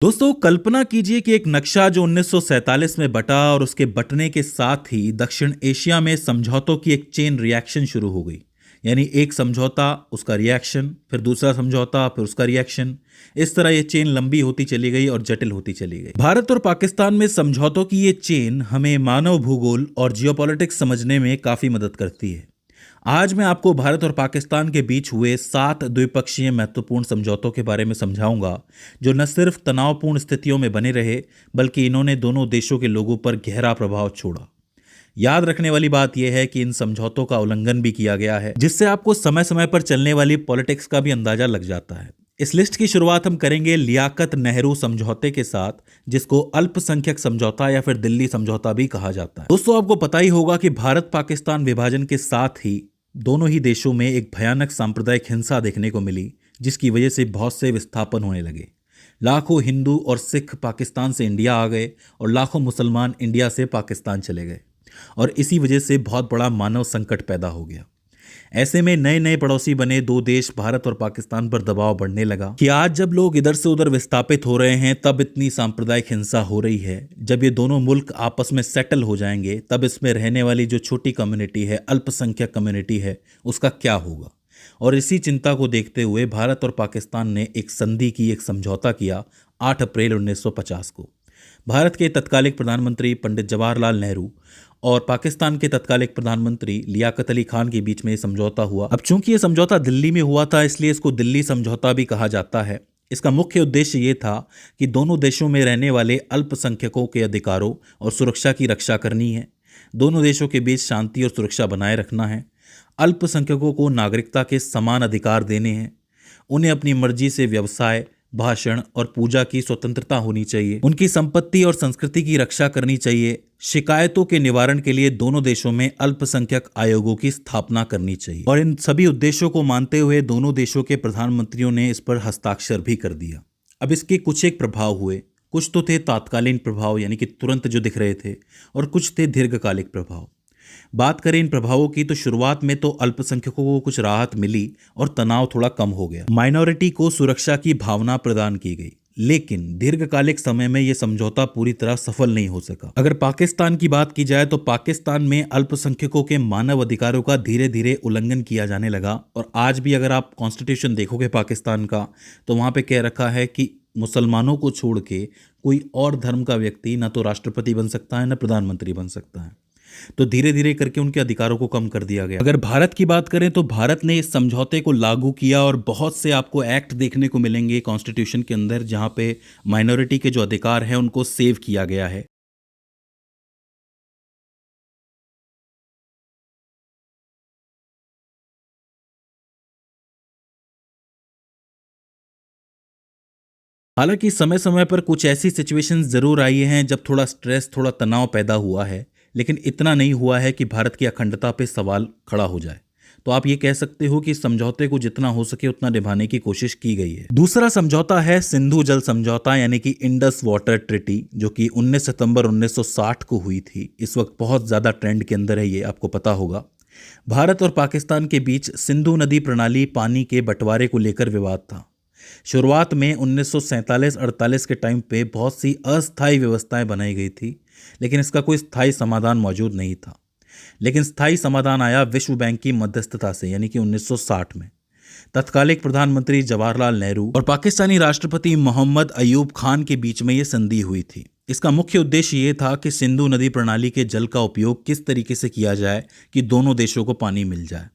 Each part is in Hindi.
दोस्तों कल्पना कीजिए कि एक नक्शा जो 1947 में बटा और उसके बटने के साथ ही दक्षिण एशिया में समझौतों की एक चेन रिएक्शन शुरू हो गई। यानी एक समझौता, उसका रिएक्शन, फिर दूसरा समझौता, फिर उसका रिएक्शन। इस तरह ये चेन लंबी होती चली गई और जटिल होती चली गई। भारत और पाकिस्तान में समझौतों की ये चेन हमें मानव भूगोल और जियोपॉलिटिक्स समझने में काफी मदद करती है। आज मैं आपको भारत और पाकिस्तान के बीच हुए 7 द्विपक्षीय महत्वपूर्ण समझौतों के बारे में समझाऊंगा, जो न सिर्फ तनावपूर्ण स्थितियों में बने रहे, बल्कि इन्होंने दोनों देशों के लोगों पर गहरा प्रभाव छोड़ा। याद रखने वाली बात यह है कि इन समझौतों का उल्लंघन भी किया गया है, जिससे आपको समय समय पर चलने वाली पॉलिटिक्स का भी अंदाजा लग जाता है। इस लिस्ट की शुरुआत हम करेंगे लियाकत नेहरू समझौते के साथ, जिसको अल्पसंख्यक समझौता या फिर दिल्ली समझौता भी कहा जाता है। दोस्तों आपको पता ही होगा कि भारत पाकिस्तान विभाजन के साथ ही दोनों ही देशों में एक भयानक सांप्रदायिक हिंसा देखने को मिली, जिसकी वजह से बहुत से विस्थापन होने लगे। लाखों हिंदू और सिख पाकिस्तान से इंडिया आ गए और लाखों मुसलमान इंडिया से पाकिस्तान चले गए, और इसी वजह से बहुत बड़ा मानव संकट पैदा हो गया। ऐसे में नए नए पड़ोसी बने दो देश भारत और पाकिस्तान पर दबाव बढ़ने लगा कि आज जब लोग इधर से उधर विस्थापित हो रहे हैं, तब इतनी सांप्रदायिक हिंसा हो रही है। जब ये दोनों मुल्क आपस में सेटल हो जाएंगे, तब इसमें रहने वाली जो छोटी कम्युनिटी है, अल्पसंख्यक कम्युनिटी है, उसका क्या होगा। और इसी चिंता को देखते हुए भारत और पाकिस्तान ने एक संधि की, एक समझौता किया 8 अप्रैल 1950 को। भारत के तत्कालिक प्रधानमंत्री पंडित जवाहरलाल नेहरू और पाकिस्तान के तत्कालिक प्रधानमंत्री लियाकत अली खान के बीच में ये समझौता हुआ। अब चूंकि ये समझौता दिल्ली में हुआ था, इसलिए इसको दिल्ली समझौता भी कहा जाता है। इसका मुख्य उद्देश्य ये था कि दोनों देशों में रहने वाले अल्पसंख्यकों के अधिकारों और सुरक्षा की रक्षा करनी है। दोनों देशों के बीच शांति और सुरक्षा बनाए रखना है। अल्पसंख्यकों को नागरिकता के समान अधिकार देने हैं। उन्हें अपनी मर्जी से व्यवसाय, भाषण और पूजा की स्वतंत्रता होनी चाहिए। उनकी संपत्ति और संस्कृति की रक्षा करनी चाहिए। शिकायतों के निवारण के लिए दोनों देशों में अल्पसंख्यक आयोगों की स्थापना करनी चाहिए। और इन सभी उद्देश्यों को मानते हुए दोनों देशों के प्रधानमंत्रियों ने इस पर हस्ताक्षर भी कर दिया। अब इसके कुछ एक प्रभाव हुए। कुछ तो थे तात्कालीन प्रभाव, यानी कि तुरंत जो दिख रहे थे, और कुछ थे दीर्घकालिक प्रभाव। बात करें इन प्रभावों की, तो शुरुआत में तो अल्पसंख्यकों को कुछ राहत मिली और तनाव थोड़ा कम हो गया। माइनॉरिटी को सुरक्षा की भावना प्रदान की गई। लेकिन दीर्घकालिक समय में यह समझौता पूरी तरह सफल नहीं हो सका। अगर पाकिस्तान की बात की जाए, तो पाकिस्तान में अल्पसंख्यकों के मानव अधिकारों का धीरे धीरे उल्लंघन किया जाने लगा। और आज भी अगर आप कॉन्स्टिट्यूशन देखोगे पाकिस्तान का, तो वहां पे कह रखा है कि मुसलमानों को छोड़ के कोई और धर्म का व्यक्ति ना तो राष्ट्रपति बन सकता है, ना प्रधानमंत्री बन सकता है। तो धीरे धीरे करके उनके अधिकारों को कम कर दिया गया। अगर भारत की बात करें, तो भारत ने इस समझौते को लागू किया और बहुत से आपको एक्ट देखने को मिलेंगे कॉन्स्टिट्यूशन के अंदर, जहां पे माइनॉरिटी के जो अधिकार हैं उनको सेव किया गया है। हालांकि समय समय पर कुछ ऐसी सिचुएशंस जरूर आई हैं जब थोड़ा स्ट्रेस, थोड़ा तनाव पैदा हुआ है, लेकिन इतना नहीं हुआ है कि भारत की अखंडता पे सवाल खड़ा हो जाए। तो आप ये कह सकते हो कि समझौते को जितना हो सके उतना निभाने की कोशिश की गई है। दूसरा समझौता है सिंधु जल समझौता, यानी कि इंडस वाटर ट्रिटी, जो कि 19 सितंबर 1960 को हुई थी। इस वक्त बहुत ज्यादा ट्रेंड के अंदर है, ये आपको पता होगा। भारत और पाकिस्तान के बीच सिंधु नदी प्रणाली पानी के बंटवारे को लेकर विवाद था। शुरुआत में 1947-48 के टाइम पे बहुत सी अस्थायी व्यवस्थाएं बनाई गई थी, लेकिन इसका कोई स्थायी समाधान मौजूद नहीं था। लेकिन स्थायी समाधान आया विश्व बैंक की मध्यस्थता से, यानी कि 1960 में। तत्कालिक प्रधानमंत्री जवाहरलाल नेहरू और पाकिस्तानी राष्ट्रपति मोहम्मद अयूब खान के बीच में यह संधि हुई थी। इसका मुख्य उद्देश्य ये था कि सिंधु नदी प्रणाली के जल का उपयोग किस तरीके से किया जाए कि दोनों देशों को पानी मिल जाए।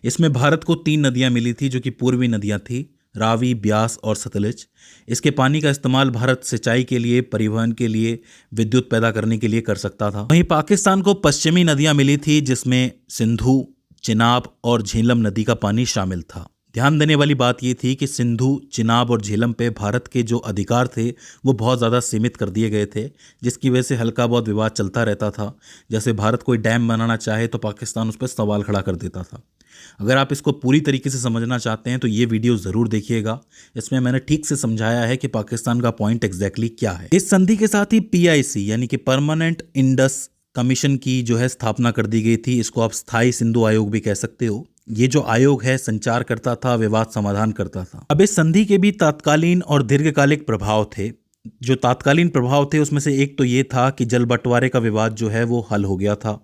इसमें भारत को 3 नदियां मिली थी, जो कि पूर्वी नदियां थी, रावी, ब्यास और सतलज। इसके पानी का इस्तेमाल भारत सिंचाई के लिए, परिवहन के लिए, विद्युत पैदा करने के लिए कर सकता था। वहीं पाकिस्तान को पश्चिमी नदियां मिली थी, जिसमें सिंधु, चिनाब और झेलम नदी का पानी शामिल था। ध्यान देने वाली बात यह थी कि सिंधु, चिनाब और झेलम पे भारत के जो अधिकार थे वो बहुत ज़्यादा सीमित कर दिए गए थे, जिसकी वजह से हल्का बहुत विवाद चलता रहता था। जैसे भारत कोई डैम बनाना चाहे तो पाकिस्तान उस पर सवाल खड़ा कर देता था। अगर आप इसको पूरी तरीके से समझना चाहते हैं तो ये वीडियो ज़रूर देखिएगा। इसमें मैंने ठीक से समझाया है कि पाकिस्तान का पॉइंट एग्जैक्टली क्या है। इस संधि के साथ ही PIC, यानी कि परमानेंट इंडस कमीशन की जो है स्थापना कर दी गई थी। इसको आप स्थायी सिंधु आयोग भी कह सकते हो। ये जो आयोग है संचार करता था, विवाद समाधान करता था। अब इस संधि के भी तात्कालीन और दीर्घकालिक प्रभाव थे। जो तात्कालीन प्रभाव थे उसमें से एक तो ये था कि जल बंटवारे का विवाद जो है वो हल हो गया था।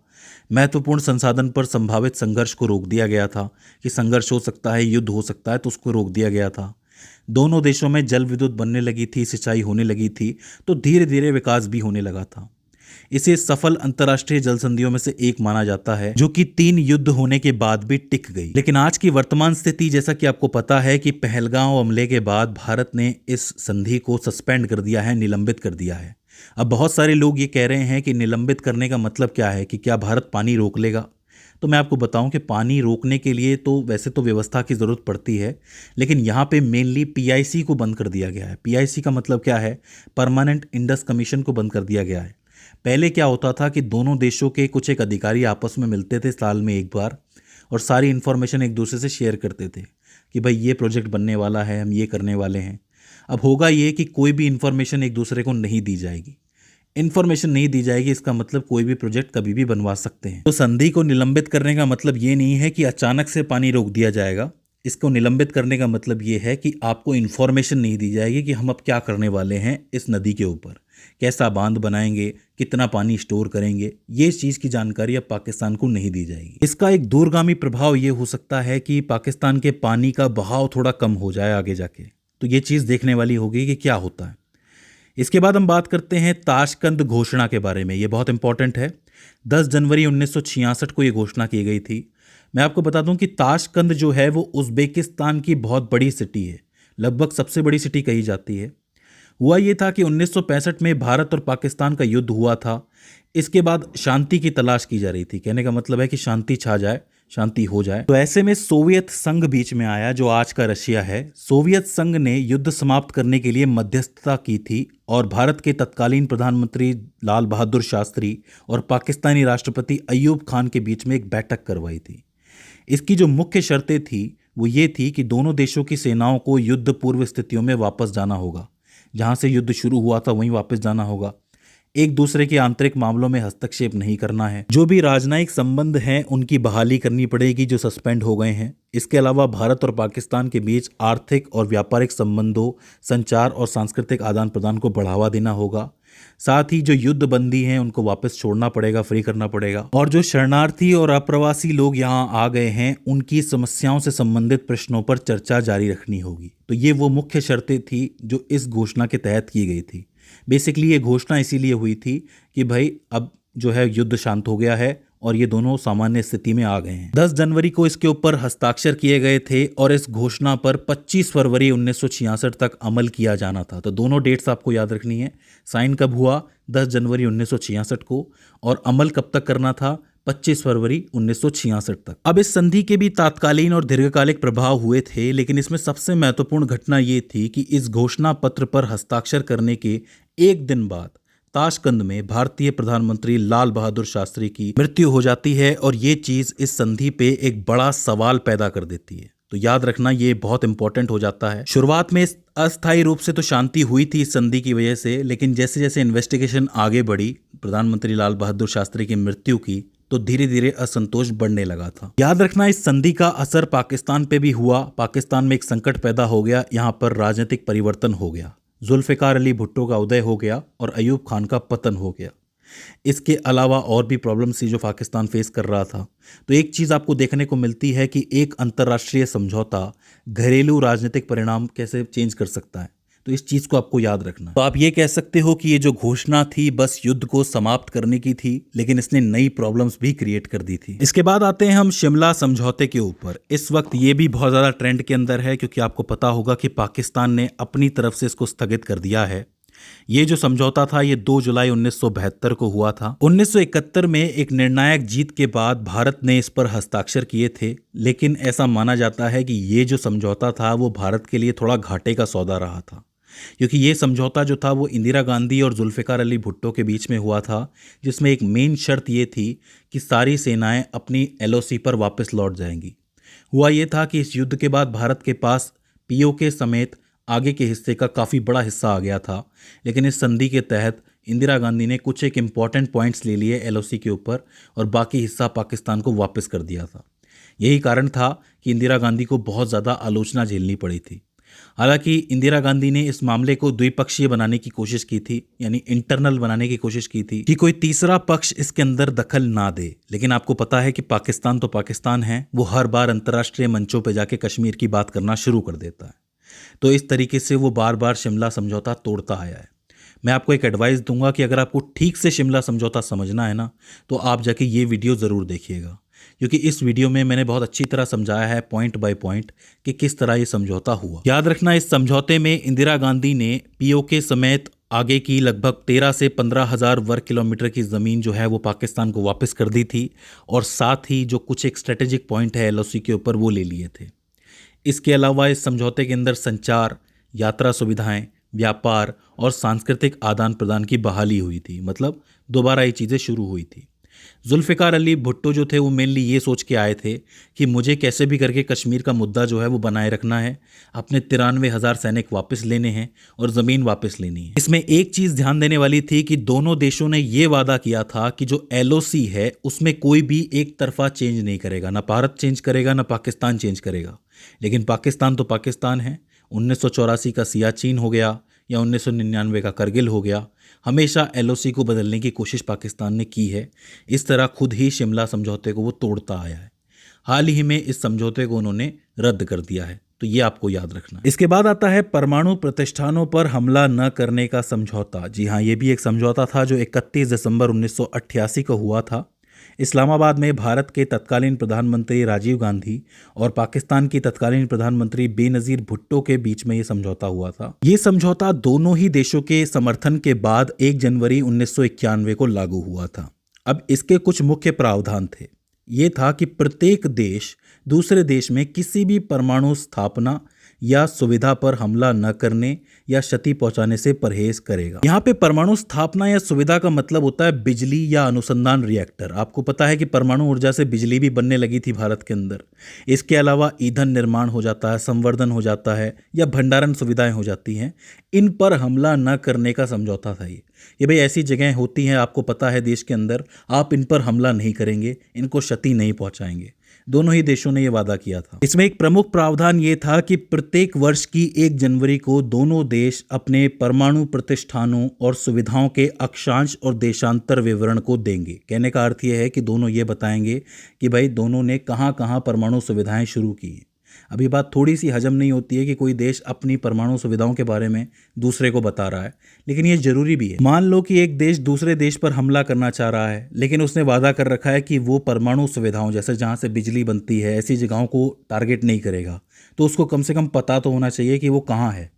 महत्वपूर्ण संसाधन पर संभावित संघर्ष को रोक दिया गया था कि संघर्ष हो सकता है, युद्ध हो सकता है, तो उसको रोक दिया गया था। दोनों देशों में जल विद्युत बनने लगी थी, सिंचाई होने लगी थी, तो धीरे धीरे विकास भी होने लगा था। इसे सफल अंतर्राष्ट्रीय जल संधियों में से एक माना जाता है, जो कि 3 युद्ध होने के बाद भी टिक गई। लेकिन आज की वर्तमान स्थिति, जैसा कि आपको पता है कि पहलगांव हमले के बाद भारत ने इस संधि को सस्पेंड कर दिया है, निलंबित कर दिया है। अब बहुत सारे लोग ये कह रहे हैं कि निलंबित करने का मतलब क्या है, कि क्या भारत पानी रोक लेगा। तो मैं आपको बताऊं कि पानी रोकने के लिए तो वैसे तो व्यवस्था की ज़रूरत पड़ती है, लेकिन यहाँ पे मेनली पीआईसी को बंद कर दिया गया है। पीआईसी का मतलब क्या है? परमानेंट इंडस कमीशन को बंद कर दिया गया है। पहले क्या होता था कि दोनों देशों के कुछ एक अधिकारी आपस में मिलते थे साल में एक बार, और सारी इन्फॉर्मेशन एक दूसरे से शेयर करते थे कि भाई ये प्रोजेक्ट बनने वाला है, हम ये करने वाले हैं। अब होगा ये कि कोई भी इन्फॉर्मेशन एक दूसरे को नहीं दी जाएगी। इन्फॉर्मेशन नहीं दी जाएगी, इसका मतलब कोई भी प्रोजेक्ट कभी भी बनवा सकते हैं। तो संधि को निलंबित करने का मतलब ये नहीं है कि अचानक से पानी रोक दिया जाएगा। इसको निलंबित करने का मतलब ये है कि आपको इन्फॉर्मेशन नहीं दी जाएगी कि हम अब क्या करने वाले हैं इस नदी के ऊपर, कैसा बांध बनाएंगे, कितना पानी स्टोर करेंगे, ये चीज़ की जानकारी अब पाकिस्तान को नहीं दी जाएगी। इसका एक दूरगामी प्रभाव ये हो सकता है कि पाकिस्तान के पानी का बहाव थोड़ा कम हो जाए आगे जाके। तो ये चीज़ देखने वाली होगी कि क्या होता है। इसके बाद हम बात करते हैं ताशकंद घोषणा के बारे में। ये बहुत इंपॉर्टेंट है। 10 जनवरी 1966 को ये घोषणा की गई थी। मैं आपको बता दूं कि ताशकंद जो है वो उज़्बेकिस्तान की बहुत बड़ी सिटी है, लगभग सबसे बड़ी सिटी कही जाती है। हुआ ये था कि 1965 में भारत और पाकिस्तान का युद्ध हुआ था। इसके बाद शांति की तलाश की जा रही थी। कहने का मतलब है कि शांति छा जाए, शांति हो जाए। तो ऐसे में सोवियत संघ बीच में आया, जो आज का रशिया है। सोवियत संघ ने युद्ध समाप्त करने के लिए मध्यस्थता की थी और भारत के तत्कालीन प्रधानमंत्री लाल बहादुर शास्त्री और पाकिस्तानी राष्ट्रपति अयूब खान के बीच में एक बैठक करवाई थी। इसकी जो मुख्य शर्तें थी वो ये थी कि दोनों देशों की सेनाओं को युद्ध पूर्व स्थितियों में वापस जाना होगा, जहां से युद्ध शुरू हुआ था वहीं वापस जाना होगा। एक दूसरे के आंतरिक मामलों में हस्तक्षेप नहीं करना है। जो भी राजनयिक संबंध हैं उनकी बहाली करनी पड़ेगी जो सस्पेंड हो गए हैं। इसके अलावा भारत और पाकिस्तान के बीच आर्थिक और व्यापारिक संबंधों, संचार और सांस्कृतिक आदान प्रदान को बढ़ावा देना होगा। साथ ही जो युद्ध बंदी हैं उनको वापस छोड़ना पड़ेगा, फ्री करना पड़ेगा। और जो शरणार्थी और अप्रवासी लोग यहाँ आ गए हैं उनकी समस्याओं से संबंधित प्रश्नों पर चर्चा जारी रखनी होगी। तो ये वो मुख्य शर्तें थी जो इस घोषणा के तहत की गई थी। बेसिकली ये घोषणा इसीलिए हुई थी कि भाई अब जो है युद्ध शांत हो गया है और ये दोनों सामान्य स्थिति में आ गए हैं। 10 जनवरी को इसके ऊपर हस्ताक्षर किए गए थे और इस घोषणा पर 25 फरवरी 1966 तक अमल किया जाना था। तो दोनों डेट्स आपको याद रखनी है। साइन कब हुआ? 10 जनवरी 1966 को, और अमल कब तक करना था? 25 फरवरी 1966 तक। अब इस संधि के भी तात्कालीन और दीर्घकालिक प्रभाव हुए थे, लेकिन इसमें सबसे महत्वपूर्ण घटना ये थी कि इस घोषणा पत्र पर हस्ताक्षर करने के एक दिन बाद ताशकंद में भारतीय प्रधानमंत्री लाल बहादुर शास्त्री की मृत्यु हो जाती है, और ये चीज़ इस संधि पे एक बड़ा सवाल पैदा कर देती है। तो याद रखना ये बहुत इंपॉर्टेंट हो जाता है। शुरुआत में अस्थायी रूप से तो शांति हुई थी इस संधि की वजह से, लेकिन जैसे जैसे इन्वेस्टिगेशन आगे बढ़ी प्रधानमंत्री लाल बहादुर शास्त्री की मृत्यु की, तो धीरे धीरे असंतोष बढ़ने लगा था। याद रखना इस संधि का असर पाकिस्तान पे भी हुआ। पाकिस्तान में एक संकट पैदा हो गया, यहाँ पर राजनीतिक परिवर्तन हो गया। जुल्फ़िकार अली भुट्टो का उदय हो गया और अयूब खान का पतन हो गया। इसके अलावा और भी प्रॉब्लम्स थी जो पाकिस्तान फेस कर रहा था। तो एक चीज़ आपको देखने को मिलती है कि एक अंतर्राष्ट्रीय समझौता घरेलू राजनीतिक परिणाम कैसे चेंज कर सकता है। तो इस चीज़ को आपको याद रखना। तो आप ये कह सकते हो कि ये जो घोषणा थी बस युद्ध को समाप्त करने की थी, लेकिन इसने नई प्रॉब्लम्स भी क्रिएट कर दी थी। इसके बाद आते हैं हम शिमला समझौते के ऊपर। इस वक्त ये भी बहुत ज़्यादा ट्रेंड के अंदर है, क्योंकि आपको पता होगा कि पाकिस्तान ने अपनी तरफ से इसको स्थगित कर दिया है। ये जो समझौता था ये 2 जुलाई 1972 को हुआ था। 1971 में एक निर्णायक जीत के बाद भारत ने इस पर हस्ताक्षर किए थे, लेकिन ऐसा माना जाता है कि ये जो समझौता था वो भारत के लिए थोड़ा घाटे का सौदा रहा था, क्योंकि ये समझौता जो था वो इंदिरा गांधी और जुल्फ़िकार अली भुट्टो के बीच में हुआ था, जिसमें एक मेन शर्त ये थी कि सारी सेनाएं अपनी LOC पर वापस लौट जाएंगी। हुआ ये था कि इस युद्ध के बाद भारत के पास POK समेत आगे के हिस्से का काफ़ी बड़ा हिस्सा आ गया था, लेकिन इस संधि के तहत इंदिरा गांधी ने कुछ एक इम्पॉर्टेंट पॉइंट्स ले लिए LOC के ऊपर और बाकी हिस्सा पाकिस्तान को वापस कर दिया था। यही कारण था कि इंदिरा गांधी को बहुत ज़्यादा आलोचना झेलनी पड़ी थी। हालांकि इंदिरा गांधी ने इस मामले को द्विपक्षीय बनाने की कोशिश की थी, यानी इंटरनल बनाने की कोशिश की थी कि कोई तीसरा पक्ष इसके अंदर दखल ना दे। लेकिन आपको पता है कि पाकिस्तान तो पाकिस्तान है, वो हर बार अंतर्राष्ट्रीय मंचों पर जाके कश्मीर की बात करना शुरू कर देता है। तो इस तरीके से वो बार बार शिमला समझौता तोड़ता आया है। मैं आपको एक एडवाइस दूंगा कि अगर आपको ठीक से शिमला समझौता समझना है ना, तो आप जाके ये वीडियो ज़रूर देखिएगा, क्योंकि इस वीडियो में मैंने बहुत अच्छी तरह समझाया है पॉइंट बाय पॉइंट कि किस तरह ये समझौता हुआ। याद रखना, इस समझौते में इंदिरा गांधी ने पीओके समेत आगे की लगभग 13 से 15 हज़ार वर्ग किलोमीटर की ज़मीन जो है वो पाकिस्तान को वापस कर दी थी, और साथ ही जो कुछ एक स्ट्रेटेजिक पॉइंट है एलओसी के ऊपर वो ले लिए थे। इसके अलावा इस समझौते के अंदर संचार, यात्रा सुविधाएं, व्यापार और सांस्कृतिक आदान प्रदान की बहाली हुई थी, मतलब दोबारा ये चीज़ें शुरू हुई थी। जुल्फ़िकार अली भुट्टो जो थे वो मेनली ये सोच के आए थे कि मुझे कैसे भी करके कश्मीर का मुद्दा जो है वो बनाए रखना है, अपने 93,000 सैनिक वापस लेने हैं और ज़मीन वापस लेनी है। इसमें एक चीज़ ध्यान देने वाली थी कि दोनों देशों ने ये वादा किया था कि जो एलओसी है उसमें कोई भी एक तरफा चेंज नहीं करेगा, ना भारत चेंज करेगा ना पाकिस्तान चेंज करेगा। लेकिन पाकिस्तान तो पाकिस्तान है, 1984 का सियाचिन हो गया या 1999 का करगिल हो गया, हमेशा एलओसी को बदलने की कोशिश पाकिस्तान ने की है। इस तरह खुद ही शिमला समझौते को वो तोड़ता आया है। हाल ही में इस समझौते को उन्होंने रद्द कर दिया है, तो ये आपको याद रखना है। इसके बाद आता है परमाणु प्रतिष्ठानों पर हमला न करने का समझौता। जी हाँ, ये भी एक समझौता था जो 31 दिसंबर 1988 को हुआ था। इस्लामाबाद में भारत के तत्कालीन प्रधानमंत्री राजीव गांधी और पाकिस्तान की तत्कालीन प्रधानमंत्री बेनजीर भुट्टो के बीच में ये समझौता हुआ था। ये समझौता दोनों ही देशों के समर्थन के बाद 1 जनवरी 1991 को लागू हुआ था। अब इसके कुछ मुख्य प्रावधान थे। ये था कि प्रत्येक देश दूसरे देश में किसी भी परमाणु स्थापना या सुविधा पर हमला न करने या क्षति पहुंचाने से परहेज करेगा। यहाँ पे परमाणु स्थापना या सुविधा का मतलब होता है बिजली या अनुसंधान रिएक्टर। आपको पता है कि परमाणु ऊर्जा से बिजली भी बनने लगी थी भारत के अंदर। इसके अलावा ईंधन निर्माण हो जाता है, संवर्धन हो जाता है या भंडारण सुविधाएं हो जाती हैं। इन पर हमला न करने का समझौता था ये भाई ऐसी जगह होती हैं, आपको पता है देश के अंदर, आप इन पर हमला नहीं करेंगे, इनको क्षति नहीं पहुंचाएंगे। दोनों ही देशों ने यह वादा किया था। इसमें एक प्रमुख प्रावधान ये था कि प्रत्येक वर्ष की 1 जनवरी को दोनों देश अपने परमाणु प्रतिष्ठानों और सुविधाओं के अक्षांश और देशांतर विवरण को देंगे। कहने का अर्थ यह है कि दोनों ये बताएंगे कि भाई दोनों ने कहाँ कहाँ परमाणु सुविधाएं शुरू की हैं। अभी बात थोड़ी सी हजम नहीं होती है कि कोई देश अपनी परमाणु सुविधाओं के बारे में दूसरे को बता रहा है, लेकिन ये जरूरी भी है। मान लो कि एक देश दूसरे देश पर हमला करना चाह रहा है, लेकिन उसने वादा कर रखा है कि वो परमाणु सुविधाओं जैसे जहाँ से बिजली बनती है ऐसी जगहों को टारगेट नहीं करेगा, तो उसको कम से कम पता तो होना चाहिए कि वो कहाँ है।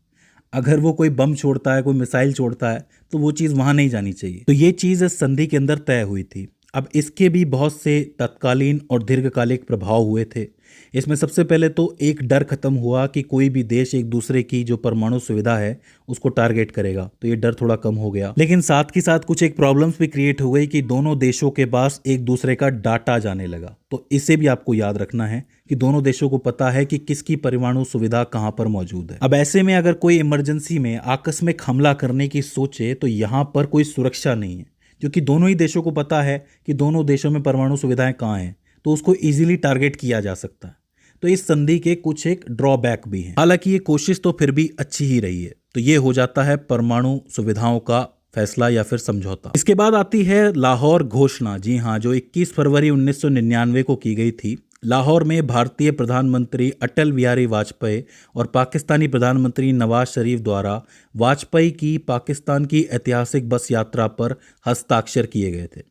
अगर वो कोई बम छोड़ता है, कोई मिसाइल छोड़ता है, तो वो चीज़ वहाँ नहीं जानी चाहिए। तो ये चीज़ इस संधि के अंदर तय हुई थी। अब इसके भी बहुत से तत्कालीन और दीर्घकालिक प्रभाव हुए थे। इसमें सबसे पहले तो एक डर खत्म हुआ कि कोई भी देश एक दूसरे की जो परमाणु सुविधा है उसको टारगेट करेगा, तो ये डर थोड़ा कम हो गया। लेकिन साथ के साथ कुछ एक प्रॉब्लम्स भी क्रिएट हो गई कि दोनों देशों के पास एक दूसरे का डाटा जाने लगा। तो इसे भी आपको याद रखना है कि दोनों देशों को पता है कि किसकी परमाणु सुविधा कहाँ पर मौजूद है। अब ऐसे में अगर कोई इमरजेंसी में आकस्मिक हमला करने की सोचे तो यहाँ पर कोई सुरक्षा नहीं है, क्योंकि दोनों ही देशों को पता है कि दोनों देशों में परमाणु सुविधाएं कहाँ हैं, तो उसको इजीली टारगेट किया जा सकता है। तो इस संधि के कुछ एक ड्रॉबैक भी हैं। हालांकि ये कोशिश तो फिर भी अच्छी ही रही है। तो ये हो जाता है परमाणु सुविधाओं का फैसला या फिर समझौता। इसके बाद आती है लाहौर घोषणा। जी हाँ, जो 21 फरवरी 1999 को की गई थी। लाहौर में भारतीय प्रधानमंत्री अटल बिहारी वाजपेयी और पाकिस्तानी प्रधानमंत्री नवाज शरीफ द्वारा वाजपेयी की पाकिस्तान की ऐतिहासिक बस यात्रा पर हस्ताक्षर किए गए थे।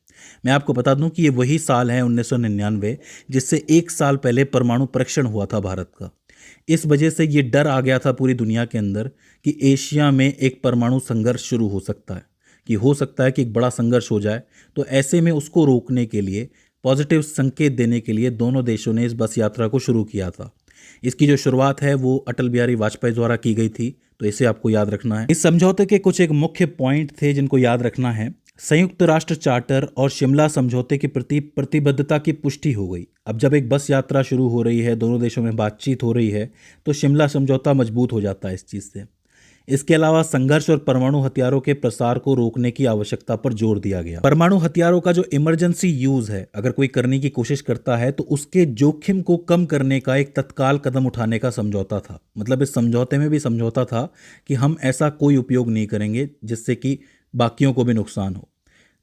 मैं आपको बता दूं कि ये वही साल है 1999 जिससे 1 साल पहले परमाणु परीक्षण हुआ था भारत का। इस वजह से ये डर आ गया था पूरी दुनिया के अंदर कि एशिया में एक परमाणु संघर्ष शुरू हो सकता है, कि हो सकता है कि एक बड़ा संघर्ष हो जाए। तो ऐसे में उसको रोकने के लिए, पॉजिटिव संकेत देने के लिए दोनों देशों ने इस बस यात्रा को शुरू किया था। इसकी जो शुरुआत है वो अटल बिहारी वाजपेयी द्वारा की गई थी, तो इसे आपको याद रखना है। इस समझौते के कुछ एक मुख्य पॉइंट थे जिनको याद रखना है। संयुक्त राष्ट्र चार्टर और शिमला समझौते के प्रति प्रतिबद्धता की पुष्टि हो गई। अब जब एक बस यात्रा शुरू हो रही है, दोनों देशों में बातचीत हो रही है, तो शिमला समझौता मजबूत हो जाता है इस चीज़ से। इसके अलावा संघर्ष और परमाणु हथियारों के प्रसार को रोकने की आवश्यकता पर जोर दिया गया। परमाणु हथियारों का जो इमरजेंसी यूज है, अगर कोई करने की कोशिश करता है तो उसके जोखिम को कम करने का एक तत्काल कदम उठाने का समझौता था। मतलब इस समझौते में भी समझौता था कि हम ऐसा कोई उपयोग नहीं करेंगे जिससे कि बाकियों को भी नुकसान हो।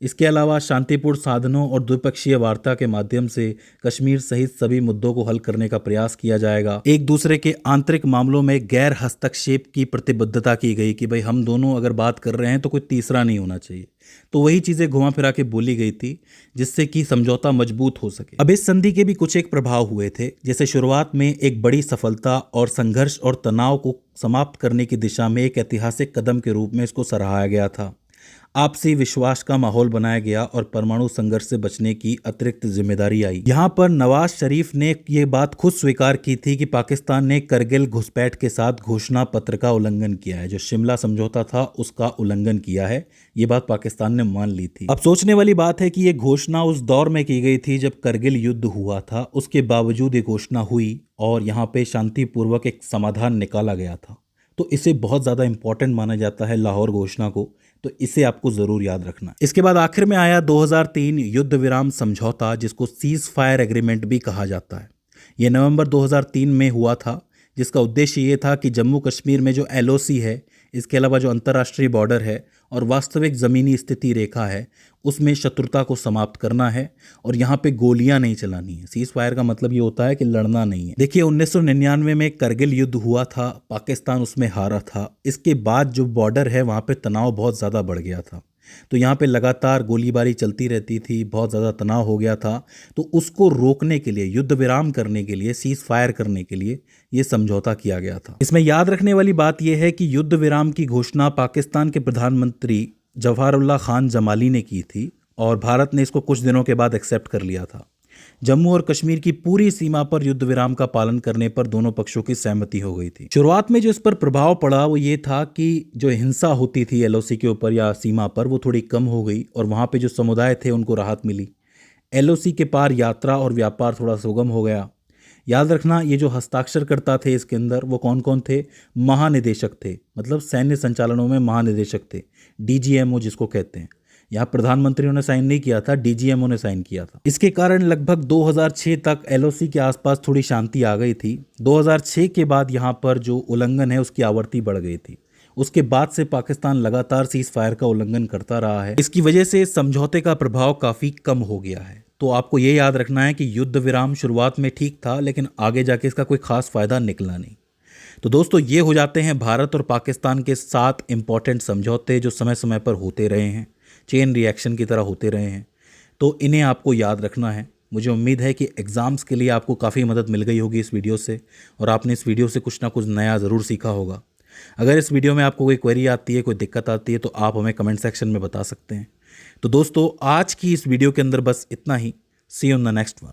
इसके अलावा शांतिपूर्ण साधनों और द्विपक्षीय वार्ता के माध्यम से कश्मीर सहित सभी मुद्दों को हल करने का प्रयास किया जाएगा। एक दूसरे के आंतरिक मामलों में गैर हस्तक्षेप की प्रतिबद्धता की गई कि भाई हम दोनों अगर बात कर रहे हैं तो कोई तीसरा नहीं होना चाहिए। तो वही चीजें घुमा फिरा के बोली गई थी जिससे कि समझौता मजबूत हो सके। अब इस संधि के भी कुछ एक प्रभाव हुए थे। जैसे शुरुआत में एक बड़ी सफलता और संघर्ष और तनाव को समाप्त करने की दिशा में एक ऐतिहासिक कदम के रूप में इसको सराहा गया था। आपसी विश्वास का माहौल बनाया गया और परमाणु संघर्ष से बचने की अतिरिक्त जिम्मेदारी आई। यहाँ पर नवाज शरीफ ने ये बात खुद स्वीकार की थी कि पाकिस्तान ने करगिल घुसपैठ के साथ घोषणा पत्र का उल्लंघन किया है, जो शिमला समझौता था उसका उल्लंघन किया है। ये बात पाकिस्तान ने मान ली थी। अब सोचने वाली बात है कि ये घोषणा उस दौर में की गई थी जब करगिल युद्ध हुआ था, उसके बावजूद ये घोषणा हुई और यहाँ पे शांतिपूर्वक एक समाधान निकाला गया था। तो इसे बहुत ज़्यादा इंपॉर्टेंट माना जाता है लाहौर घोषणा को, तो इसे आपको ज़रूर याद रखना। इसके बाद आखिर में आया 2003 युद्ध विराम समझौता, जिसको सीज फायर एग्रीमेंट भी कहा जाता है। ये नवंबर 2003 में हुआ था, जिसका उद्देश्य ये था कि जम्मू कश्मीर में जो LOC है, इसके अलावा जो अंतर्राष्ट्रीय बॉर्डर है और वास्तविक ज़मीनी स्थिति रेखा है, उसमें शत्रुता को समाप्त करना है और यहाँ पे गोलियां नहीं चलानी है। सीज फायर का मतलब ये होता है कि लड़ना नहीं है। देखिए 1999 में करगिल युद्ध हुआ था, पाकिस्तान उसमें हारा था। इसके बाद जो बॉर्डर है वहाँ पे तनाव बहुत ज़्यादा बढ़ गया था, तो यहाँ पे लगातार गोलीबारी चलती रहती थी, बहुत ज़्यादा तनाव हो गया था। तो उसको रोकने के लिए, युद्ध विराम करने के लिए, सीज फायर करने के लिए ये समझौता किया गया था। इसमें याद रखने वाली बात यह है कि युद्ध विराम की घोषणा पाकिस्तान के प्रधानमंत्री जवाहरुल्लाह खान जमाली ने की थी और भारत ने इसको कुछ दिनों के बाद एक्सेप्ट कर लिया था। जम्मू और कश्मीर की पूरी सीमा पर युद्ध विराम का पालन करने पर दोनों पक्षों की सहमति हो गई थी। शुरुआत में जो इस पर प्रभाव पड़ा वो ये था कि जो हिंसा होती थी LOC के ऊपर या सीमा पर, वो थोड़ी कम हो गई और वहाँ पे जो समुदाय थे उनको राहत मिली। LOC के पार यात्रा और व्यापार थोड़ा सुगम हो गया। याद रखना, ये जो हस्ताक्षरकर्ता थे इसके अंदर वो कौन कौन थे? महानिदेशक थे, मतलब सैन्य संचालनों में महानिदेशक थे, DGMO जिसको कहते हैं। यहाँ प्रधानमंत्रियों ने साइन नहीं किया था, DGMO ने साइन किया था। इसके कारण लगभग 2006 तक LOC के आसपास थोड़ी शांति आ गई थी। 2006 के बाद यहाँ पर जो उल्लंघन है उसकी आवृत्ति बढ़ गई थी। उसके बाद से पाकिस्तान लगातार सीज फायर का उल्लंघन करता रहा है। इसकी वजह से समझौते का प्रभाव काफ़ी कम हो गया है। तो आपको ये याद रखना है कि युद्ध विराम शुरुआत में ठीक था, लेकिन आगे जाके इसका कोई खास फायदा निकला नहीं। तो दोस्तों, ये हो जाते हैं भारत और पाकिस्तान के 7 इंपॉर्टेंट समझौते जो समय समय पर होते रहे हैं, चेन रिएक्शन की तरह होते रहे हैं। तो इन्हें आपको याद रखना है। मुझे उम्मीद है कि एग्ज़ाम्स के लिए आपको काफ़ी मदद मिल गई होगी इस वीडियो से, और आपने इस वीडियो से कुछ ना कुछ नया ज़रूर सीखा होगा। अगर इस वीडियो में आपको कोई क्वेरी आती है, कोई दिक्कत आती है, तो आप हमें कमेंट सेक्शन में बता सकते हैं। तो दोस्तों, आज की इस वीडियो के अंदर बस इतना ही। See you on the next one.